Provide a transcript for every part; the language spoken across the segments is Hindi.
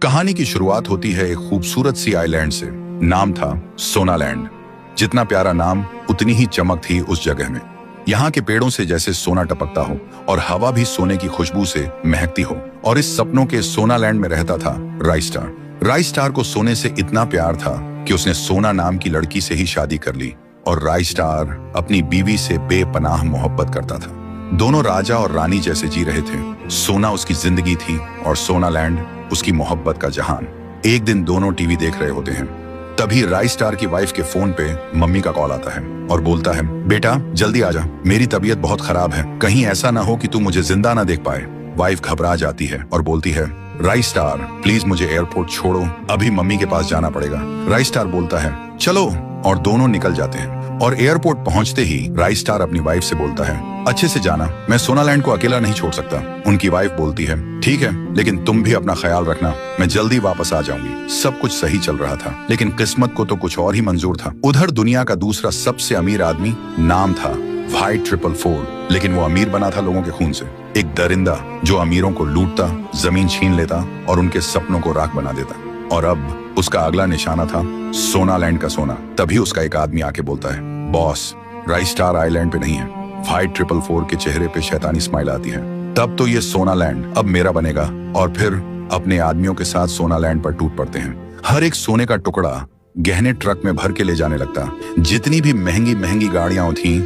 कहानी की शुरुआत होती है एक खूबसूरत सी आइलैंड से। नाम था सोनालैंड। जितना प्यारा नाम उतनी ही चमक थी उस जगह में। यहाँ के पेड़ों से जैसे सोना टपकता हो और हवा भी सोने की खुशबू से महकती हो। और इस सपनों के सोनालैंड में रहता था राइस्टार। राइस्टार को सोने से इतना प्यार था कि उसने सोना नाम की लड़की से ही शादी कर ली। और राइस्टार अपनी बीवी से बेपनाह मोहब्बत करता था। दोनों राजा और रानी जैसे जी रहे थे। सोना उसकी जिंदगी थी और सोनालैंड उसकी मोहब्बत का जहान। एक दिन दोनों टीवी देख रहे होते हैं, तभी राइस्टार की वाइफ के फोन पे मम्मी का कॉल आता है और बोलता है, बेटा जल्दी आजा, मेरी तबीयत बहुत खराब है, कहीं ऐसा ना हो कि तू मुझे जिंदा ना देख पाए। वाइफ घबरा जाती है और बोलती है, राइस्टार प्लीज मुझे एयरपोर्ट छोड़ो, अभी मम्मी के पास जाना पड़ेगा। राइस्टार बोलता है, चलो, और दोनों निकल जाते हैं। और एयरपोर्ट पहुंचते ही राइस्टार अपनी वाइफ से बोलता है, अच्छे से जाना, मैं सोनालैंड को अकेला नहीं छोड़ सकता। उनकी वाइफ बोलती है, ठीक है, लेकिन तुम भी अपना ख्याल रखना, मैं जल्दी वापस आ जाऊंगी। सब कुछ सही चल रहा था, लेकिन किस्मत को तो कुछ और ही मंजूर था। उधर दुनिया का दूसरा सबसे अमीर आदमी, नाम था वाइट 444, लेकिन वो अमीर बना था लोगों के खून से। एक दरिंदा जो अमीरों को लूटता, जमीन छीन लेता और उनके सपनों को राख बना देता। और अब उसका अगला निशाना था सोनालैंड का सोना। तभी उसका एक आदमी आके बोलता है, बॉस, राइस्टार आइलैंड पे नहीं है। वाइट 444 के चेहरे पे शैतानी स्माइल आती है। तब तो ये सोनालैंड अब मेरा बनेगा। और फिर अपने आदमियों के साथ सोनालैंड पर टूट पड़ते हैं। हर एक सोने का टुकड़ा गहने ट्रक में भर के ले जाने लगता। जितनी भी महंगी महंगी गाड़ियां थी,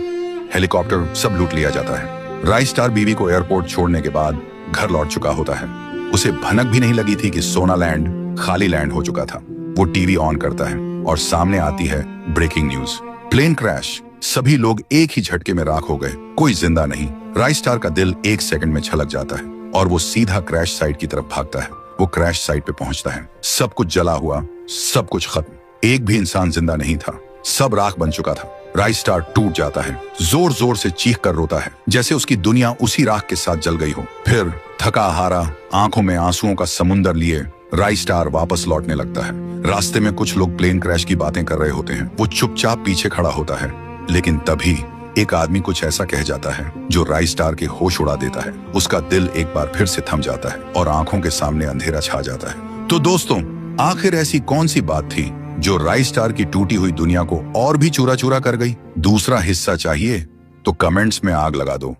हेलीकॉप्टर, सब लूट लिया जाता है। राइस्टार बीवी को एयरपोर्ट छोड़ने के बाद घर लौट चुका होता है। उसे भनक भी नहीं लगी थी कि सोनालैंड खाली लैंड हो चुका था। वो टीवी ऑन करता है और सामने आती है ब्रेकिंग न्यूज, प्लेन क्रैश, सभी लोग एक ही झटके में राख हो गए, कोई जिंदा नहीं। राइस्टार का दिल एक सेकंड में छलक जाता है और वो सीधा क्रैश साइट की तरफ भागता है। वो क्रैश साइट पे पहुंचता है, सब कुछ जला हुआ, सब कुछ खत्म, एक भी इंसान जिंदा नहीं था, सब राख बन चुका था। राइस्टार टूट जाता है, जोर जोर से चीख कर रोता है, जैसे उसकी दुनिया उसी राख के साथ जल गई हो। फिर थका हारा, आंखों में आंसुओं का समुंदर लिए राइस्टार वापस लौटने लगता है। रास्ते में कुछ लोग प्लेन क्रैश की बातें कर रहे होते हैं। वो चुपचाप पीछे खड़ा होता है, लेकिन तभी एक आदमी कुछ ऐसा कह जाता है जो राइस्टार के होश उड़ा देता है। उसका दिल एक बार फिर से थम जाता है और आंखों के सामने अंधेरा छा जाता है। तो दोस्तों, आखिर ऐसी कौन सी बात थी जो राइस्टार की टूटी हुई दुनिया को और भी चूरा चूरा कर गई? दूसरा हिस्सा चाहिए तो कमेंट्स में आग लगा दो।